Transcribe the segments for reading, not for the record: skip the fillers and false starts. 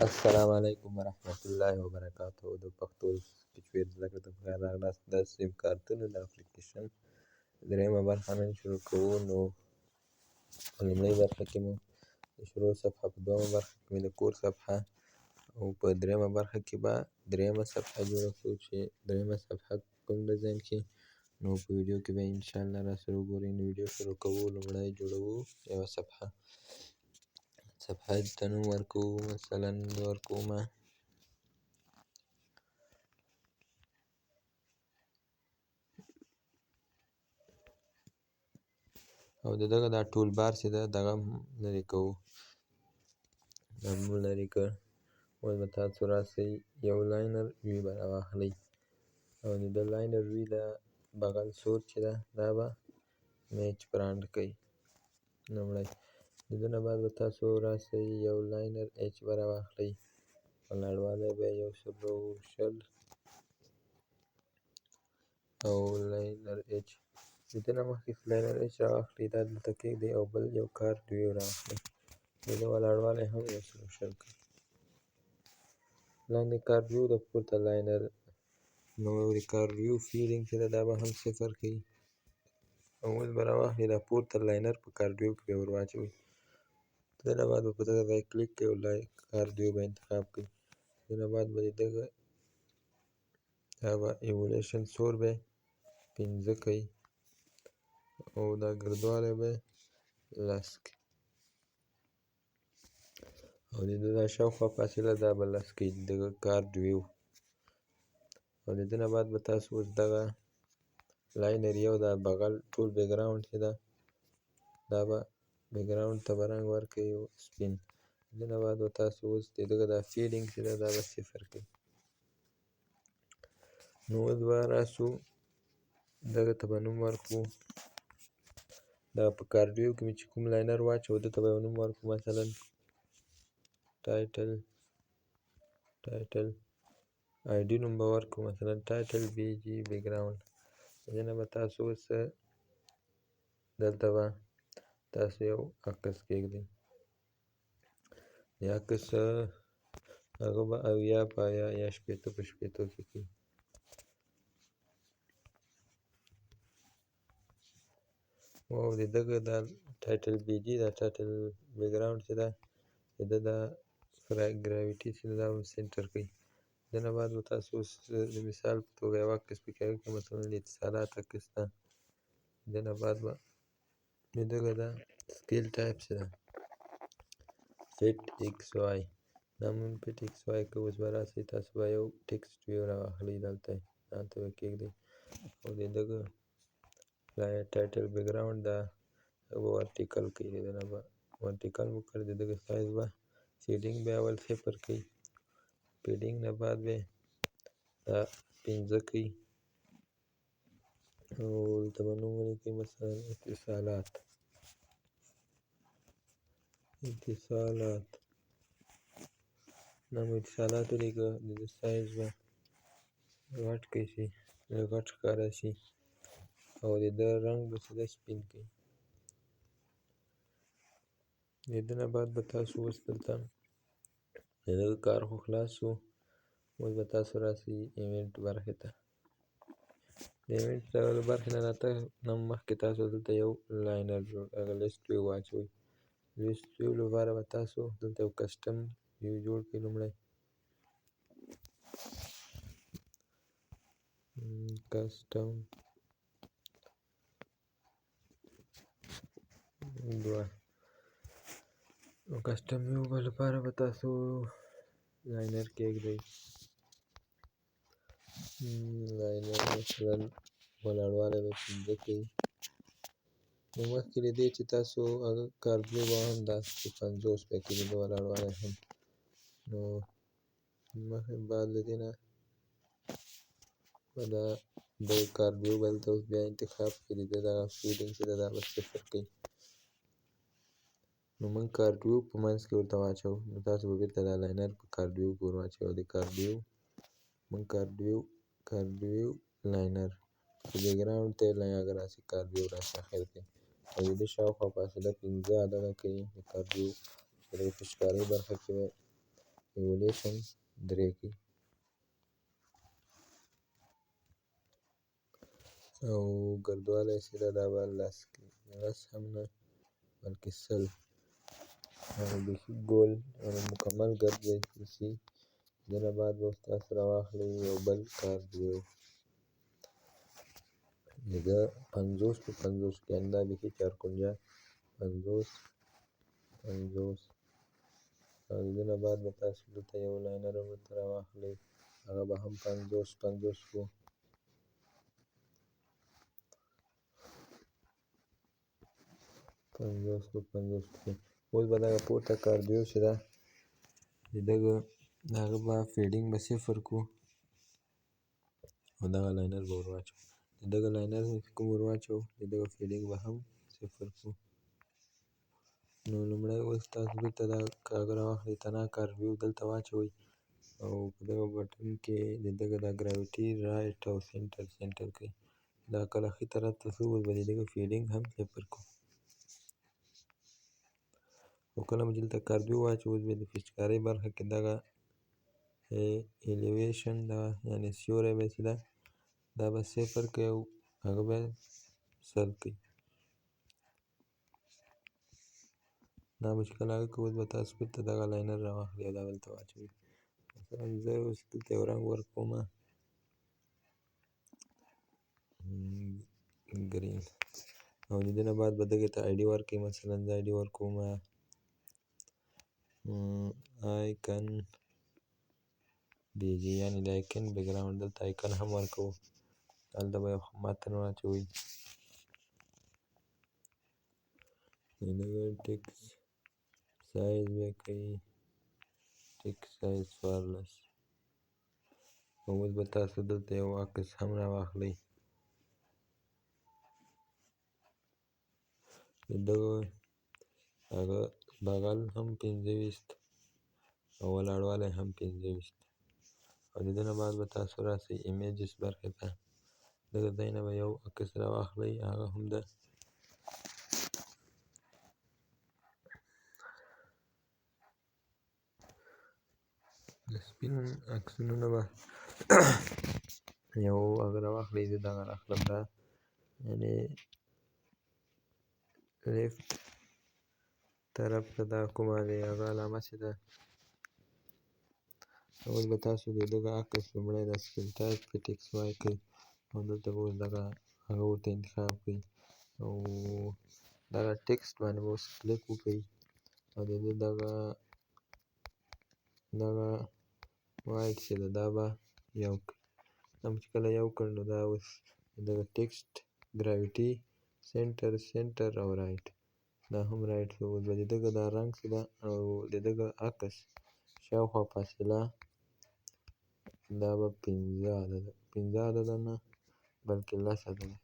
السلام علیکم ورحمة الله وبرکاته. د پښتو سپیچ زده کړې ته په کار راغلاست. د سیم کارتونو د اپلیکیشن درېیمه برخه نن شروع کوو. نو په لومړۍ برخه کې مو د شروع صفحه، په دویمه برخه کې مې د کور صفحه او په درېیمه برخه کې به درېیمه صفحه جوړه کړو چې درېیمه صفحه کوم ډیزاین کې. نو په ویډیو کې به انشاءالله راسره وګورئ. نو ویډیو شروع کوو. لومړی جوړوو یوه صفحه ته نوم ورکوو، مثلا ورکومه او د دغه دا ټول بار چې ده دغه هم لرې کوو. دا هم لرې کړ. اوس به تاسو راسئ یو لاینر وي به راواخلئ او د ده لاینر وي د بغل سور چې ده دا به میچ برانډ کوئ. لومړی د ده نه بعد به تاسو راسئ یو لاینر ایچ به راواخلئ، ولاړوالی به یې 120 او لاینر ایچ. د دې نه مخکې لاینر ایچ راواخلئ، دا دلته کېږدئ او بل یو کارډ ویو راواخلئ، د ده ولاړوالی هم 120 کړئ. لاندې کارډ ویو د پورته لاینر، نو د کارډ ویو فیلینګ چې ده دا به هم 0 کړئ. او اوس به راواخلئ دا پورته لاینر په کارډ ویو کې به ور واچوئ. د دې نه بعد به په دغه ځای کلیک کړئ او کارډ ویو به انتخاب کړئ. د دې نه بعد به د دغه دا به ایولیشن سور به 15 کړئ او دا ګردوالی به 10 کړئ او د ده دا شاوخوا فاصله دا به 10 کړئ د دغه کارډ ویو. او د دې نه بعد به تاسو اوس دغه لاینر یو دا بغل ټول بیکګراونډ چې ده دا به بیکګراونډ ته به رنګ ورکړئ سپین. د دې نه بعد به تاسو اوس د دغه دا فیلینګ چې ده دا به 0 کړئ. نو اوس به راسو دغه ته به نوم ورکړو، دا په کارډ ویو کې مې چې کوم لاینر واچوه ده ته به یو نوم ورکړو، مثلا ټایټل آی ډي نوم به ورکړو، مثلا ټایټل بي جي بیکګراونډ. د دې نه به تاسو اوس دلته به تاسو یو عکس کېږدئ. د عکس هغه به 80 په 80 یا 80 په 80 کې کړئ. او د دغه دا ټایټل بي جي دا ټایټل بیکګراونډ چې ده د ده دا ګراویټي چې ده دا به سینټر کړئ. د دې نه بعد به تاسو اوس د مثال په توګه یو عکس پکې راکړئ، مثلا د اتصالات عکس ده. د دې نه بعد به د دغه دا سکیل ټایپ چې ده فټ ایکس وای دا مو فټ ایکس وای که اوس به راسئ تاسو به یو ټکسټ ویو راواخلئ، دلته به کېږدئ او د دغه ټایټل بیکګراونډ دا به ورټیکل کړئ. د دې نه به ورټیکل مو کړ، د دغه سایز به فیډینګ به اول 0 کړئ، فیډینګ نه بعد به دا 15 کړئ او دلته به نوم ولیکئ مثلا اتصالات. دا مو اتصالات ولیکه. د دې سایز به غټ کړئ چې غټ ښکاره شي او د ده رنګ به چې ده سپین کړئ. د دې نه بعد به تاسو اوس دلته د دغه کار خو خلاص شو. اوس به تاسو راسئ ایونټ برخې ته. د ایونټ برخې نه راتګ نه مخکې تاسو دلته یو لاینر هغه لیست ویو واچوئ. لیست ویو لپاره به تاسو دلته یو کسټم ویو جوړ کړئ. لومړی کسټم 2 کسټم ویو لپاره به تاسو لاینر کېږدئ. لاینر مثلا ولاړوالی به 15 کړئ. نو مخکې له دې چې تاسو هغه کارډ ویو به هم داسې 50 به کړئ، د ده ولاړوالی هم. نو مخکې بعد له دې نه به دا دغه کارډ ویو به دلته اوس بیا انتخاب کړئ، د ده دغه فیلینګ چې ده دا به 0 کړئ. نو موږ کارډ ویو په منځ کې ورته واچوو. نو تاسو به بېرته دا لاینر په کارډ ویو کې ور واچوئ او د کارډ ویو موږ کارډ ویو لاینر په بیکګراونډ ته یې هغه راسي کارډ ویو راسي اخر کې او د ده شاوخوا فاصله 15 عدده کړئ د کارډ ویو. د دغه په ښکارۍ برخه کې به ایولیشن 3 کوي او ګردوالی چې ده دا به 10 کوي، 10 هم نه بلکې 100 او بیخي ګول مکمل ګرد به شي. د نه بعد به تاسو راواخلئ یو بل کارډیو د 50 په 50 کې، یعنې دا بیخي چارکونجه 50 50 او د دې نه بعد به تاسو دلته یو لاینر هم ورته راواخلئ، هغه به هم 50 50 شو. اوس به دغه پورته کاردیو چې ده د هغه به فیډینګ به 0 کړو او دغه لاینر به ور واچوو. د دغه لاینر چې کوم ور واچوو د دغه فیډینګ به هم 0 کړو. نو لومړی اوس تاسو دلته دا هغه راواخلئ تنها کاردیو دلته واچوئ او په دغه بټن کې د دغه دا ګراویټي رایټ او سینټر کوي. دا کله ښي طرف ته شو اوس به د دغه فیډینګ هم 0 کړو او کله مو چې دلته کاردیو واچوو اوس بیا د پیچکارۍ برخه کې دغه ایلیویشن دغه یعنې سیوری به چې ده دا به 0 کوي او هغه به 100 کوي. دا به چې کله هغه کوي اوس به تاسو بېرته دغه لاینر راواخلئ او دا به دلته واچوئ. مثلا زه اوس دلته یو رنګ ورکومه ګرین او د دې نه بعد به دغې ته آی ډي ورکړئ. مثلا زه آی ډي ورکومه آیکن بي جي یعنې د آیکن بیکګراونډ، دلته آیکن هم ورکوو، هلته به یو متن واچوئ. د دغه ټکسټ سایز به کوئ ټکسټ سایز 14 او اوس به تاسو دلته یو عکس هم راواخلئ. د دغه هغه بغل هم 25 او ولاړوالی هم 25 او د دې نه بعد به تاسو راسئ ایمیجز برخې ته. دغه ځای نه به یو عکس راواخلئ، هغه هم د سپین عکسونو نه به یو هغه راواخلئ. زه دغه راخلم، دا یعنې لیفت طرف ته دا کومه د هغه علامه چې ده. اوس به تاسو د دغه عکس لومړی دا سکرین ټایپ کې ټکسټ وای کوئ او دلته به اوس دغه هغه ورته انتخاب کړئ او دغه ټکسټ باندې به اوس کلیک وکړئ او د دې دغه وایټ چې ده دا به یو کړئ. دا مو چې کله یو کړ نو دا اوس دغه ټکسټ ګراویټي سینټر او رایټ دا هم رایټ شو. اوس به د دغه دا رنګ چې ده او د دغه عکس شاوخوا فاصله دا به 15 عدده 15 عدده نه بلکې 10 عدده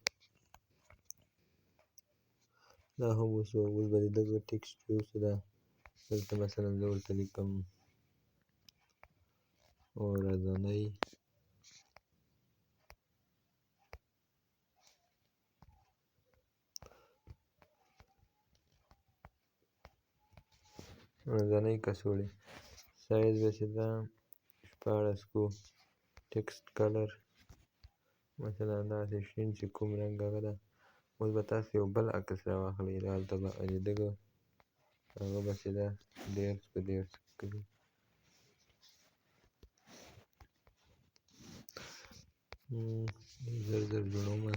دا هم وشو. اوس به د دغه ټکسټ ویو چې ده دلته مثلا زه ورته لیکم ورځنۍ کڅوړې سایز به چې ده 14 کو. ټکسټ کلر مثلا داسې شین چې کوم رنګ هغه ده. اوس به تاسو یو بل عکس راواخلئ، هلته به د دغه هغه به چې ده 13 په 13 کوي. زر جوړومه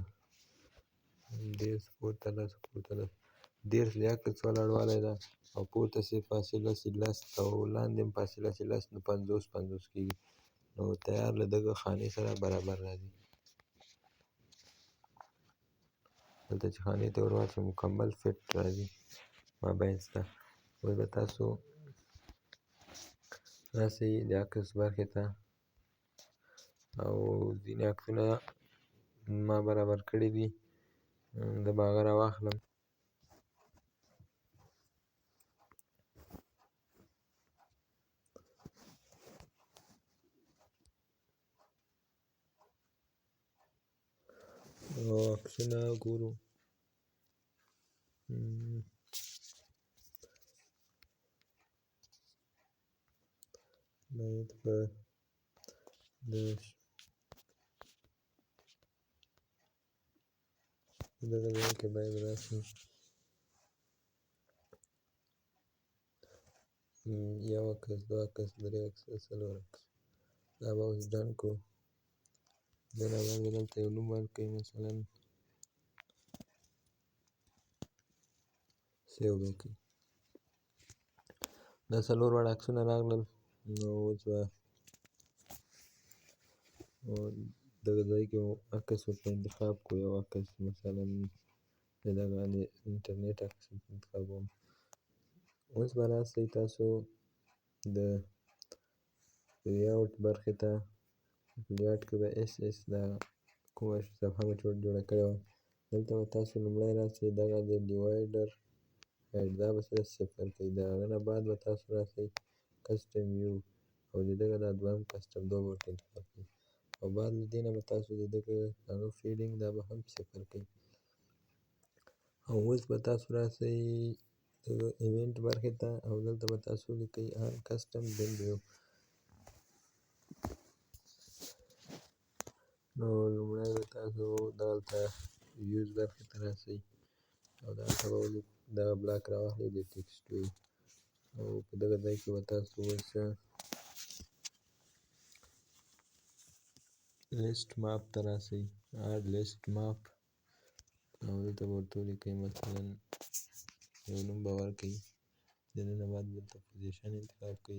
13 پورته 10 پورته 10 د عکس ولاړوالی ده او پورته چې فاصله چې 10 او لاندې هم فاصله چې 10 نو 50 50 کېږي نو تیار له دغه خانې سره برابر راځي. دلته چې خانې ته ور واچوئ مکمل فټ راځي مابینځ ته. اوس به تاسو راسئ د عکس برخې ته او ځینې عکسونه ما برابر کړي دي، زه به هغه راواخلم. او عکسونه ګورو باید په دغه ځای کې باید راشي یو عکس، دوه عکس، درې عکس، څلور عکس. دا به اوس ډن کړو. بیا نه بعد به دلته یو نوم ورکړئ، مثلا سیو به کړئ. دا څلور واړه عکسونه راغلل. نو اوس به دغه ځای کې عکس ورته انتخاب کړو. یو عکس مثلا د دغه د انټرنیټ عکس انتخابوم. اوس به راسئ تاسو د لیاوټ برخې ته. لیاوټ کې به اس اس دا کومه صفحه مو جوړه کړې وه، دلته به تاسو لومړی راسئ دغه د ډیوایډر هایډ دا به صفر کړئ. د هغه نه بعد به تاسو راسئ کسټم ویو او د دغه دا دویم کسټم دا به ورته انتخاب کړئ او بعد له دې نه به تاسو د دغه هغه فیډینګ دا به هم صفر کړئ. او اوس به تاسو راسئ دغه ایونټ برخې ته او دلته به تاسو لیکئ ان کسټم دین ویو. نو لومړی به تاسو دلته ویوز برخې ته راسئ او دلته به دغه بلاک راواخلئ د ټکسټ ویو او په دغه ځای کې به تاسو اوس لیست ماپ ته راسئ، اډ لیست ماپ او دلته به ورته ولیکئ مثلا یو نوم به ورکړئ. د دې نه بعد دلته پوزیشن انتخاب کړئ.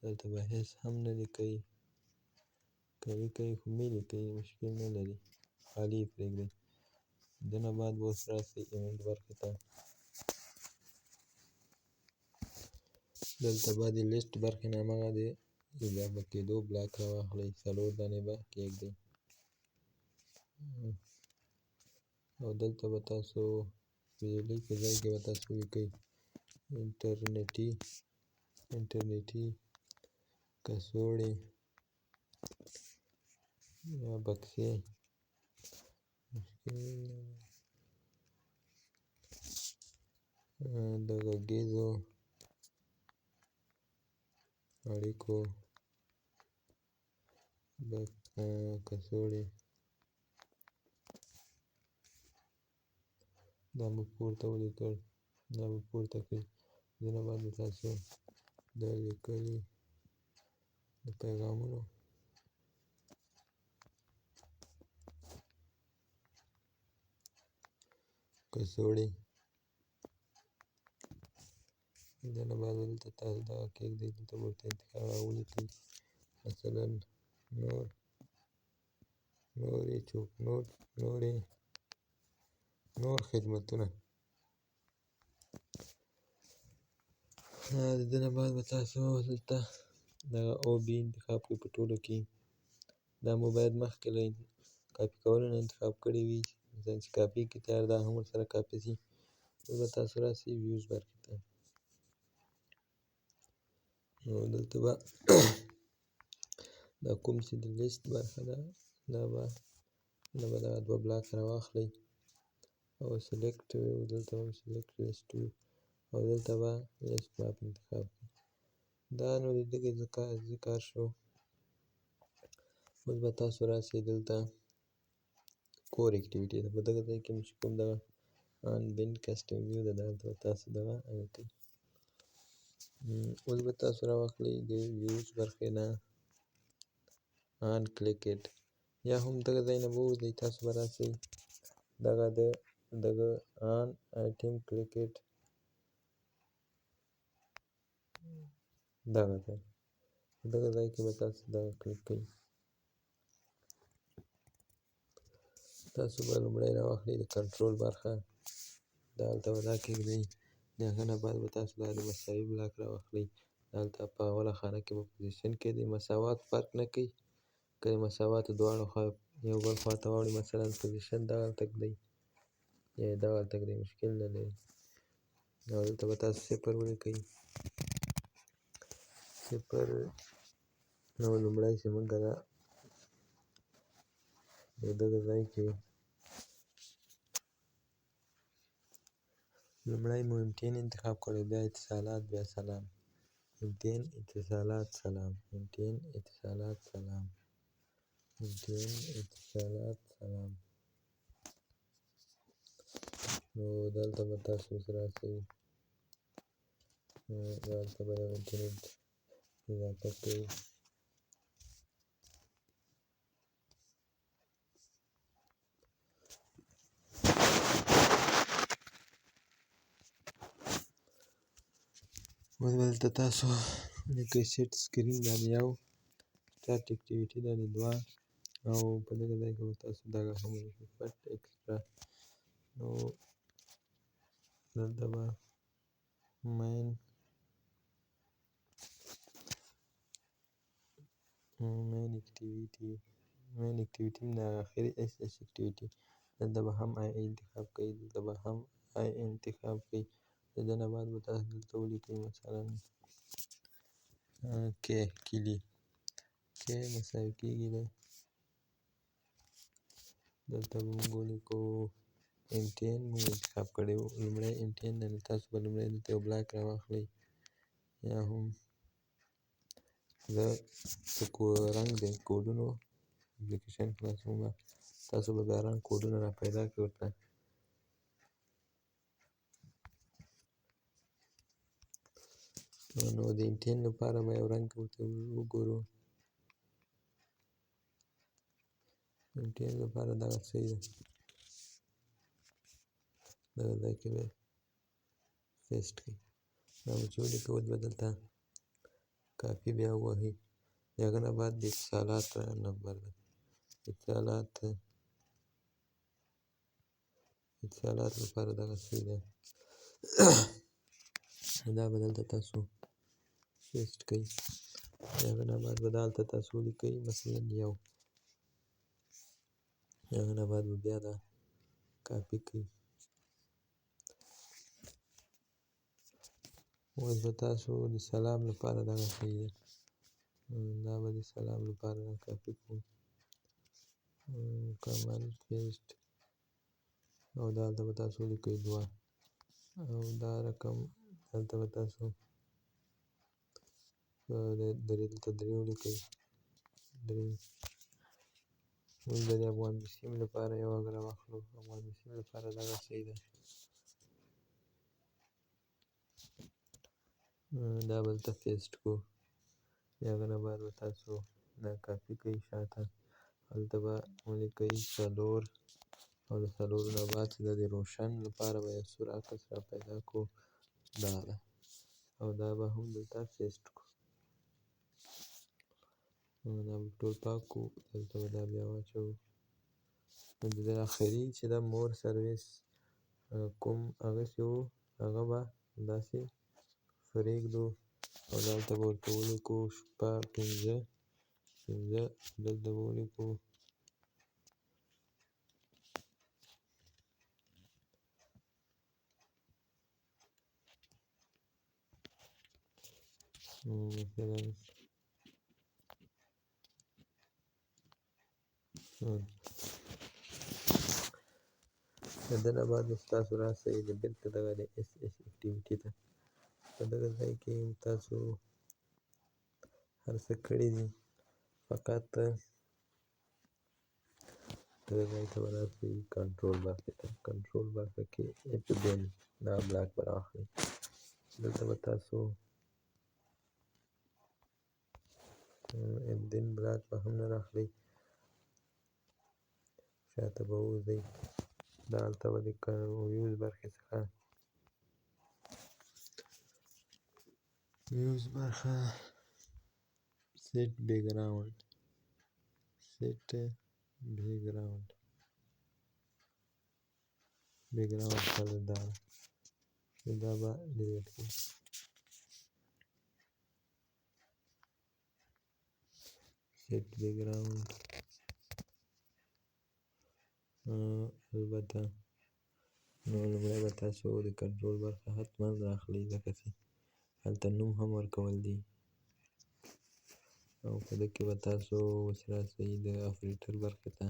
دلته به هېڅ هم نه لیکئ، که لیکئ خو مې لیکئ مشکل نه لري، خالي یې پرېږدئ. د دې نه بعد به اوس راسئ ایونټ برخې ته. دلته به د لیست برخې نه همغه د اضافه کېدو بلاک راواخلئ، څلور دانې به کېږدئ او دلته به تاسو بجلۍ په ځای کې به تاسو ولیکئ انټرنیټي کڅوړې یا بکسې د غږیزو اړیکو کڅوړې دا به پورته ولیکئ، دا به پورته کړئ. د دې نه بعد به تاسو د لیکلي د پیغامونو کڅوړې د دې نه بعد دلته تاسو دغه کېږدئ، دلته به ورته انتخاب راولیکئ مثلا نورې چوک نور خدمتونه. د دې نه بعد به تاسو دلته دغه او بي انتخاب کړئ په ټولو کې. دا مو باید مخکې له کاپي کولو نه انتخاب کړی وي، مثلا چې کاپي کې تیار دا هم ورسره کاپي شي. اوس به تاسو راسئ ویوز برخې ته نو دلته به دا کوم چې د لیست برخه ده دا به دغه دوه بلاک راواخلئ او سلیکټ دلته هم سلیکټ لیست او دلته به لیست ماپ انتخاب کړئ. دا نو د دغه ځه کار شو. اوس به تاسو راسئ دلته کور اکټیویټي ته. په دغه ځای کې چې کوم دغه ان بینډ کسټم ویو ده دلته به تاسو دغه هغه کړئ. اوس به تاسو راواخلئ د ویوز برخې نه ان کلیکډ یا هم دغه ځای نه به ووځئ. تاسو به راسئ دغه ان آیټم کلیکډ دغه ځای، دغه ځای کې به تاسو دغه کلیک کړئ. تاسو به لومړی راواخلئ د کنټرول برخه، دلته به دا کېږدئ. د هغه نه بعد به تاسو دا د مساوي بلاک راواخلئ، دلته په اوله خانه کې به پوزیشن کېږدئ. مساوات فرق نه کوي، که د مساواتو دواړو خوا یو بل خوا ته واوړي، مثلا پوزیشن دغلته ږدئ یا یې دغلته ږدئ مشکل نه لري. او دلته به تاسو صفر ولیکئ. صفر نو لومړی چې موږ د دغه ځای کې لومړی مو MTN انتخاب کړی، بیا اتصالات، بیا سلام. MTN اتصالات سلام. MTN اتصالات سلام. MTN اتصالات سلام. نو دلته به تاسو اوس راسئ، دلته به دغه انټرنټ اضافه کوئ. اوس به دلته تاسو ولیکئ سیټ سکرین، دا د یو، سټارټ اکټیویټي دا د دوه، او په دغه ځای کې به تاسو دغه هم ولیکئ پټ ایکسټرا. نو دلته به مین اکټیویټي د اخري اس اس اکټیویټي، دلته به هم آی انتخاب کړئ، دلته به هم آی انتخاب کړئ. د دې نه بعد به تاسو دلته ولیکئ مثلا کې کلي، کې مساوي کېږي ده، دلته به موږ ولیکو MTN موږ انتخاب کړی و لومړی MTN دی، نو تاسو به لومړی دلته یو بلاک راواخلئ، یا هم د رنګ د کوډونو اپلیکیشن خلاصومه، تاسو به بیا رنګ کوډونه را پیدا کړئ ورته. نو د MTN لپاره به یو رنګ ورته وګورو. MTN لپاره دغه صحیح ده، دغه ځای کې به پیسټ کړئ. دا به چې ولیکئ اوس به دلته کاپي بیا ووهئ، د هغه نه بعد د اتصالات نمبر ده، اتصالات لپاره دغه صحیح ده. دا به دلته تاسو پیسټ کړئ، د هغه نه بعد به دلته تاسو ولیکئ مثلا یو، د هغه نه بعد به بیا دا کاپي کړئ. اوس به تاسو د سلام لپاره دغه صحیح ده، دا به د سلام لپاره کاپي کړو، کامن پیسټ، او دلته به تاسو ولیکئ دوه، او دا رقم دلته به تاسو دلته درې ولیکئ، درې. اوس به د افغان مسلم لپاره یو هغه راواخلو، افغان مسلم لپاره دغه صحیح ده، دا به دلته پیسټ کړو، د هغه نه بعد به تاسو دا کاپي کړئ شاته، هلته به ولیکئ څلور، او د څلورو نه بعد چې دا د روشن لپاره به یو سور عکس را پیدا کړو، دا ده، او دا به هم دلته پیسټ کړو. دا به ټول پاک کړو، دلته به دا بیا واچوو. نو د دې اخري چې دا مور سرویس کوم هغسې و هغه به داسې پرېږدو، او دلته به ورته ولیکو شپه پنځه، دلته به ولیکو مثلا د ده نه بعد به تاسو راسئ بېرته دغه د اس اس اکټیویټي ته، په دغه ځای کې تاسو هر څه کړي دي، فقط دغه ځای ته به راسئ کنټرول برخې ته، کنټرول برخه کې اف بین دا بلاک به راواخلئ، دلته به تاسو ابدین بلاک به هم نه راخلئ، شاته به ووځئ، دلته به د ویوز برخې څخه ویوز برخه سیټ بیکګراوند، سیټ بیکګراوند کلر دا ده، دا به ډیلیټ کړئ. سیټ بیکګراوند البته نو لومړی به تاسو د کنټرول برخه حتما راخلئ، ځکه چې هلته نوم هم ورکول دي، او په دې کې به تاسو اوس راسئ د افریټر برخې ته،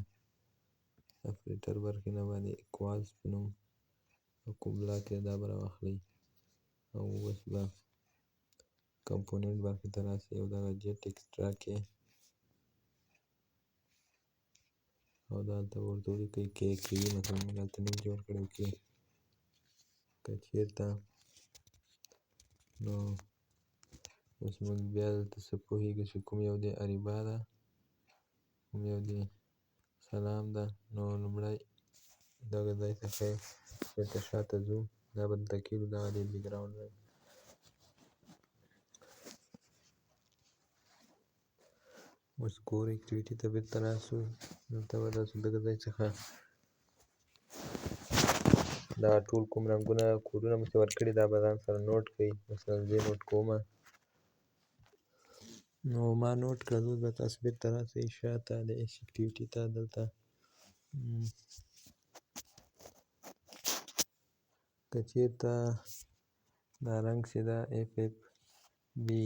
افریټر برخې نه به د ایکوالز په نوم او کوم بلاک دا به راواخلئ، او اوس به کمپوننټ برخې ته راسئ او دغه جیټ اکسټرا کې او دلته ورته ولیکئ کې کوي، مثلا موږ دلته نوم جوړ کړی کې که چېرته نو اوس موږ بیا دلته څه پوهېږو چې کوم یو دی اریبا ده، کوم یو دی سلام ده. نو لومړی دغه ځای څخه بیرته شاته ځو، دا به دلته کښېږدو، دغه دی بیک ګراونډ رنګ. اوس کور اکټیویټي ته بیرته راسو، دلته به تاسو دغه ځای څخه دا ټول کوم رنګونه کوډونه مو چې ورکړي دا به ځان سره نوټ کړئ. مثلا زه یې نوټ کومه، نو ما نوټ کړل. اوس به تاسو بیرته راسئ شاته د ایس اکټیویټي ته، دلته که چېرته دا رنګ چې ده اف اف بي،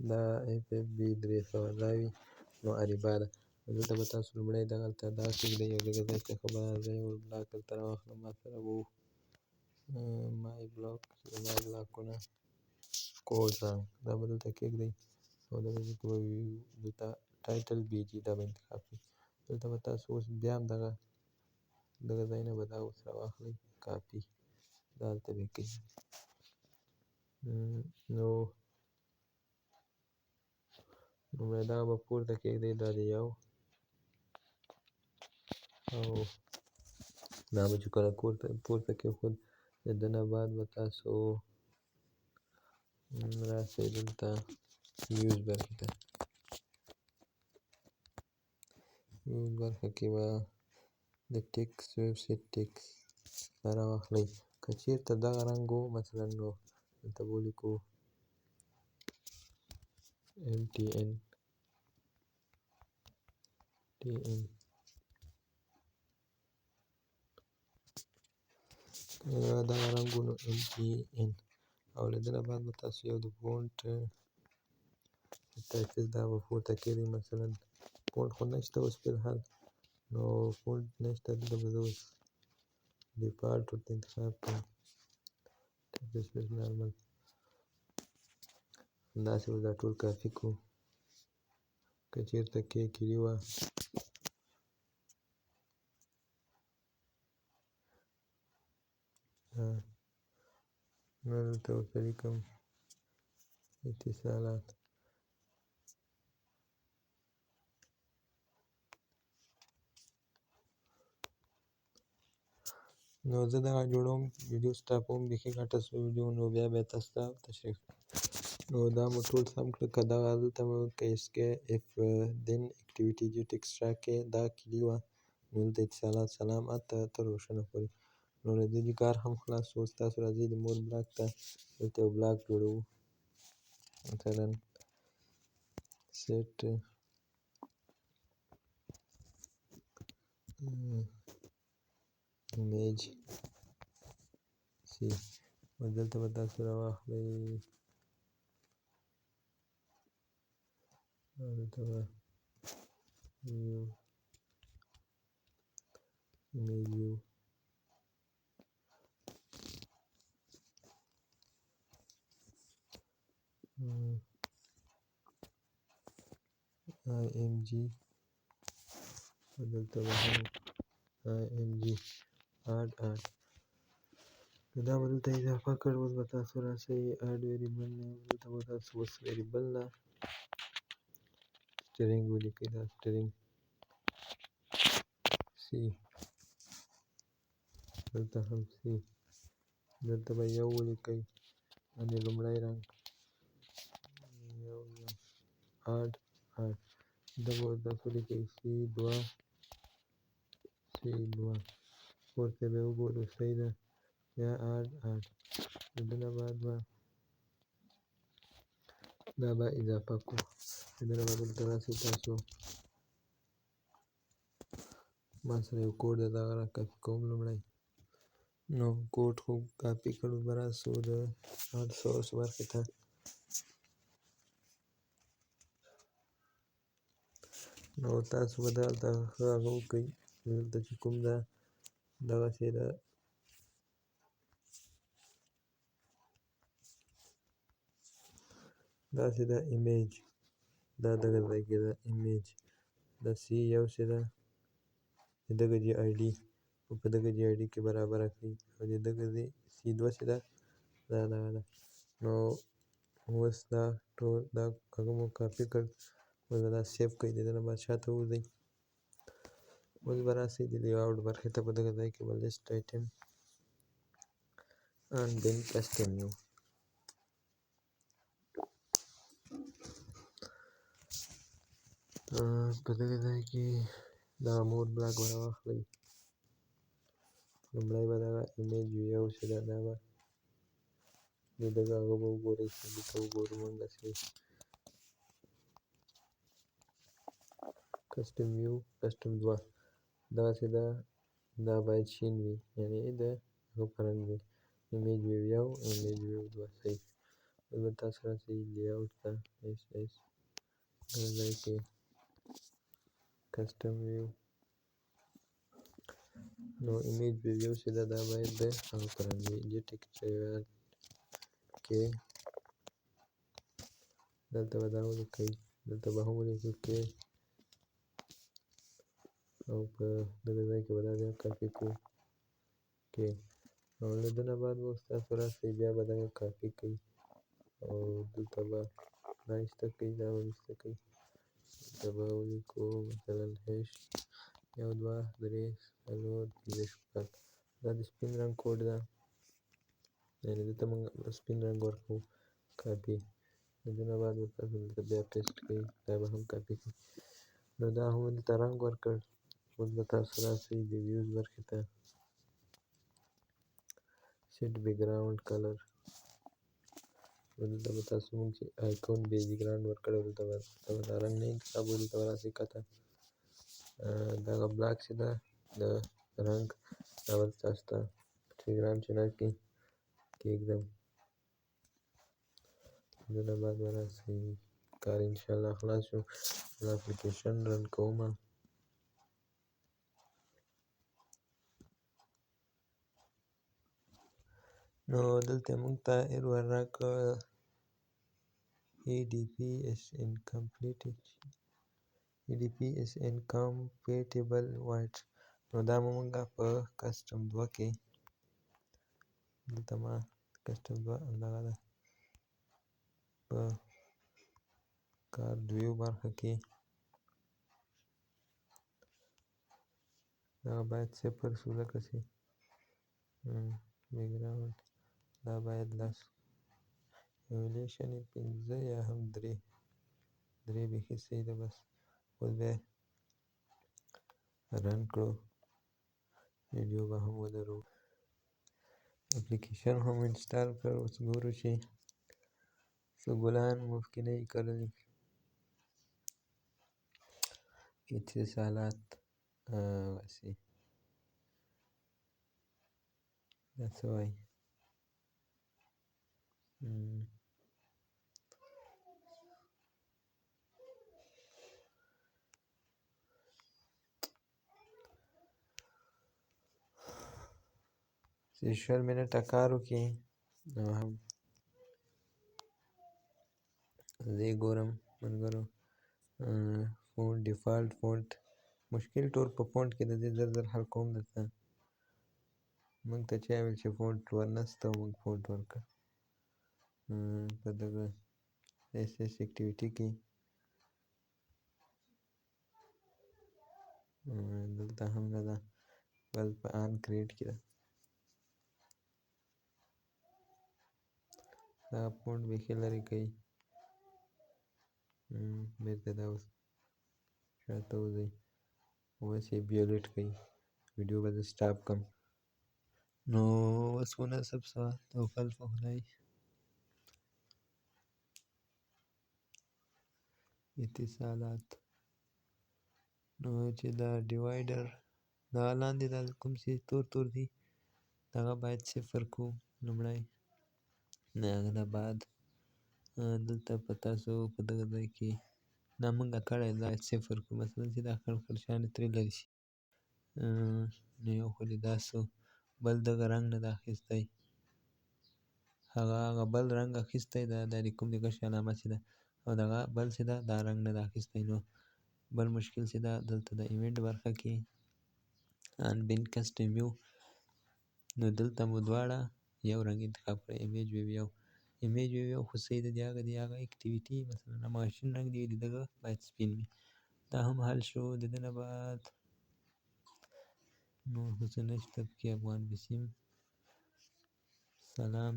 دا اف اف بي 300 دا وي نو اریبا ده. دلته به تاسو لومړی دغلته دا کږدئ او دغه ځای څخه به راځئ او بلاک دلته راواخلم. ما سره به مای بلاک زما بلاکونه کوډ رنګ دا به دلته کږدئ او دغه ځای کې به دلته ټایټل بي جي دا به انتخاب کړئ. دلته به تاسو اوس بیا هم دغه ځای نه به دا اوس راواخلئ کاپي، دا هلته به یې کړئ. نو لومړی دغه به پورته کږدئ، دا د یو، او دا به چې کله پورته کېښود د ده نه بعد به تاسو راسئ دلته یوز برخې ته. یوز برخه کې به د ټکس ویب سایټ ټکس دا راواخلئ. که چېرته دغه رنګ و مثلا نو دلته به ولیکو MTN دغه رنګ و نو MTN، او له دې نه بعد به تاسو یو د فونټ ټایپس دا به پورته کېدی. مثلا فونټ خو نشته اوس فلحال، نو فونټ نشته، دلته به زه اوس ډیفالټ ورته انتخاب کړم، ټایپس ویز نارمل. همداسې به دا ټول کافي کړو. که چېرته کې کلي وه نو دلته ورته لیکم اتصالات. نو زه دغه جوړوم، ویډیو سټاپوم، بیخي غټه سوه ویډیو، نو بیا به یې تاسو ته تشریح کړم. نو دا مو ټول سم کړه. که دغه دلته مو که اف دین اکټیویټي جیټ اکسټرا کې دا کلي وه نو دلته اتصالات سلام اته تر روښانه پورې. نو له دې کار هم خلاص شو. اوس تاسو راځئ د مور بلاک ته، دلته یو بلاک جوړوو، مثلا سیټ ایمیج سی، او دلته به تاسو راواخلئ او دلته به یو ایمیج یو IMG، دلته به هم IMG اډ دا به دلته اضافه کړ. اوس به تاسو راسئ اډ ویریبل نیم، دلته به تاسو اوس ویریبل نه سټرینګ ولیکئ، دا سټرینګ سی، دلته هم سی، دلته به یو ولیکئ، یعنې لومړی رنګ یو اډ دلته به تاسو ولیکئ C2 پورته به یې وګورو صحیح ده، بیا اډ د دې نه بعد به دا به اضافه کړو. د دې نه بعد دلته راسئ تاسو، ما سره یو کوډ دی دغه را کاپي کوم لومړی. نو کوډ خو کاپي کړ، اوس به راسو د اډ سورس برخې ته. نو تاسو به دلته هغه وکړئ، دلته چې کوم ده دغسې ده داسې ده ایمیج دا دغه ځای کې ده ایمیج دا سی یو څه ده د دغه جی آی ډي په دغه جی آی ډي کې برابره کړئ او د دغه ځای سی دوه څه ده دا دغه ده نو اوس دا ټول دا هغه مو کاپي کړ اوس به دا سیف کړئ د دې نه بعد شاته وځئ اوس به راسئ د لیاوټ برخې ته په دغه ځای کې به لیست آیټم and then custom view په دغه ځای کې دا مور بلاک به راواخلئ لومړی به دغه ایمیج یو چې ده دا به د دغه هغه به وګورئ دلته وګورو موږ داسې کسټم ویو کسټم دوه داسې ده دا باید شین وي یعنې د هغه په رنګ وي ایمیج ویو یو ایمیج ویو دوه صحیح اوس به تاسو راسئ لیاوټ ته ایس ایس دغه ځای کې کسټم ویو نو ایمیج ویو یو چې ده دا باید د هغه په رنګ وي جي ټیکسچر کې دلته به دا ولیکئ دلته به هم ولیکئ کې او په دغه ځای کې به دا بیا کاپي کړو کې او له ده نه بعد به تاسو راسئ بیا به دغه کاپي کړئ او دلته به دا ایسته کړئ دا به ایسته کړئ دلته به ولیکو مثلا هیش یو دوه درې څلور پنځه شپږ دا د سپین رنګ کوډ ده یعنې دلته موږ سپین رنګ ورکوو کاپي د دې نه بعد به تاسو دلته بیا پیسټ کړئ دا به هم کاپي کړئ نو دا هم دلته رنګ ورکړ اوس به تاسو راسئ د ویوز برخې ته سیټ بیکګراوند کلر دلته به تاسو موږ چې آیکون بیکګراوند ورکړی دلته به دا رنګ نه انتخابوو دلته به راسئ کته دغه بلاک چې ده د رنګ دا به تاسو ته ټلګرام چینل کې کېږدم د دې نه بعد به راسئ کار انشاءالله خلاص شو زه اپلیکیشن رن کومه نو دلته موږ ته ایرور راکړ ADP is incompatible white نو دا موږ په کسټم دوه کې دلته ما کسټم دوه دغه ده په کار دویو برخه کې دغه باید صفر شو ځکه چې بیکګراوند دا باید لس ایولیشن یې پنځه یا هم درې بیخي صحیح ده بس اوس بیا رن کړو ویډیو به هم ودرو اپلیکیشن هم انسټال کړ اوس ګورو چې څه ګلان مخکې نه یې کرلي اتصالات بسې دا څه وایي شل منټه کار وکړي او هم زه یې ګورم ملګرو فونټ ډیفالټ فونټ مشکل ټول په فونټ کې د دې زر زر حل کوم درته موږ ته چا ویل چې فونټ ورنسته او موږ فونټ ورکړ په دغه ایس ایس اکټیویټي کې دلته هم نه ده بل په آن کریټ کې ده دا فونټ بیخي لرې کوي بېرته دا اوس شاته وځئ اوس یې بیولیټ کوي ویډیو به زه سټاپ کړم نو اوس مناسب ساعت توکل په خدای اتصالات نو چې دا ډیوایډر دا لاندې دا کوم چې تور تور دي دغه باید صفر کړو لومړی د هغه نه بعد دلته په تاسو په دغه ځای کې دا موږ کړی دا صفر کړو مثلا چې دا خړ خړ شیان ترې لرې شي نو یو خو دې دا څه بل دغه رنګ نه ده اخیستی هغه بل رنګ اخیستی ده، دا د کوم د غشي علامه چې ده، او دغه بل چې ده دا رنګ نه ده اخیستی. نو بل مشکل چې ده دلته د ایونټ برخه کې ان بین کسټم ویو، نو دلته مو دواړه یو رنګ انتخاب کړئ، ایمیج ویو یو. ایمیج ویو یو خو صحیح ده، د هغه اکټیویټي مثلا هماغه شین رنګ دی د دغه باید سپین وي. دا هم حل شو. د ده نه بعد نور خو څه نشته پکې. افغان بسیم سلام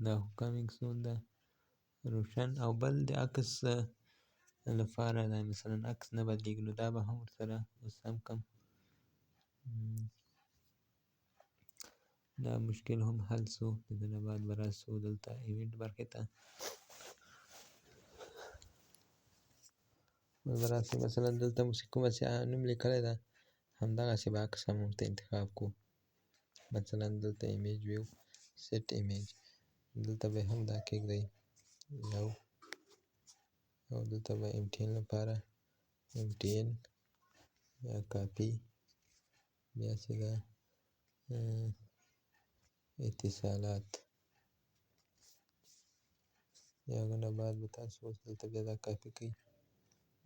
دا خو کامینګ سون ده. روشن او بل د عکس لپاره دا مثلا عکس نه بدلیږي، نو دا به هم ورسره اوس هم کم دا مشکل هم حل سو. د ده نه بعد به راسو دلته ایونټ برخې ته، به راسئ مثلا دلته مو چې کومه چې نوم لیکلی ده همدغسې به عکس هم ورته انتخاب کړو. مثلا دلته ایمیج ویو سیټ ایمیج، دلته به هم دا کېږدئ یو، او دلته به MTN لپاره MTN یا کاپي، بیا چې ده اتصالات، د هغه نه بعد به تاسو اوس دلته بیا دا کاپي کړئ،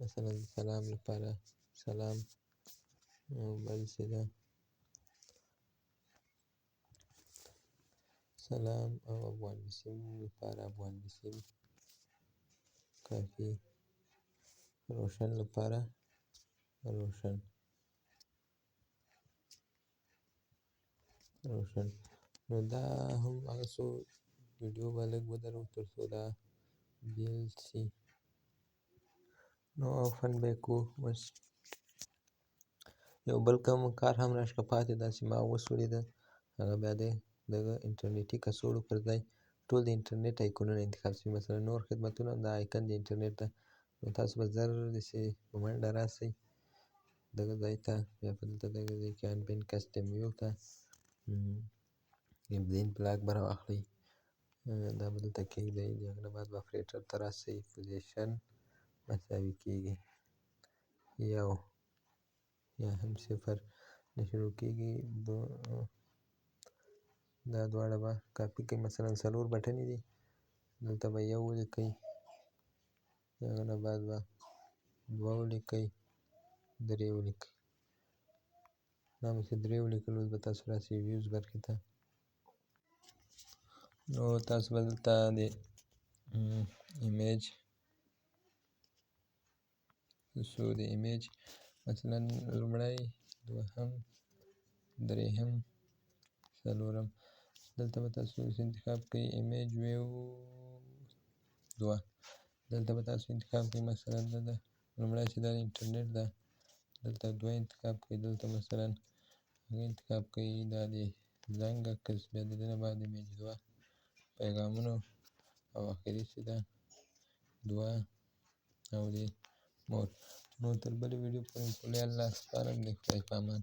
مثلا د سلام لپاره سلام، او بل چې ده سلام، او افغان بسیم لپاره افغان بسیم کافي، روشن لپاره روشن روشن. نو دا هم هغه څو ویډیو به لږ ودرو تر څو دا بیل شي. نو اوپن به یې کړو. بس یو بل کوم کار هم راشته پاتې ده چې ما اوس ولیده، هغه بیا د دغه انټرنیټي کڅوړو پر ځای ټول د انټرنیټ آیکونونه انتخاب شي. مثلا نور خدمتونه دا آیکن د انټرنیټ ده، نو تاسو به زر داسې په منډه راسئ دغه ځای ته، بیا په دلته دغه ځای کې ان بین کسټم ویو ته بلین بلاک به راواخلئ، دا به دلته کېږدئ. د هغه نه بعد به اپریټر ته راسئ، پوزیشن مساوي کېږي یو یا هم صفر نه شروع کېږي، دا دواړه به کاپي کړئ. مثلا څلور بټنې دي، دلته به یو ولیکئ، د هغه نه بعد به دوه ولیکئ، درې ولیکئ. دا مو چې درې ولیکل، اوس به تاسو راسئ ویوز برخې ته، نو تاسو به دلته د ایمیج څو د ایمیج مثلا لومړی، دوهم، درېیم، څلورم، دلته به تاسو اوس انتخاب کړئ ایمیج ویو دوه، دلته به تاسو انتخاب کړئ مثلا دا لومړی چې دا د انټرنیټ ده، دلته دوه انتخاب کړئ، دلته مثلا هغه انتخاب کړئ دا د زنګ عکس، بیا د دې نه بعد ایمیج دوه، پیغامونو، او اخري چې ده دوه، او د مور. نو تر بلې ویډیو پورې په لوی الله سپارم، د خدای په امان.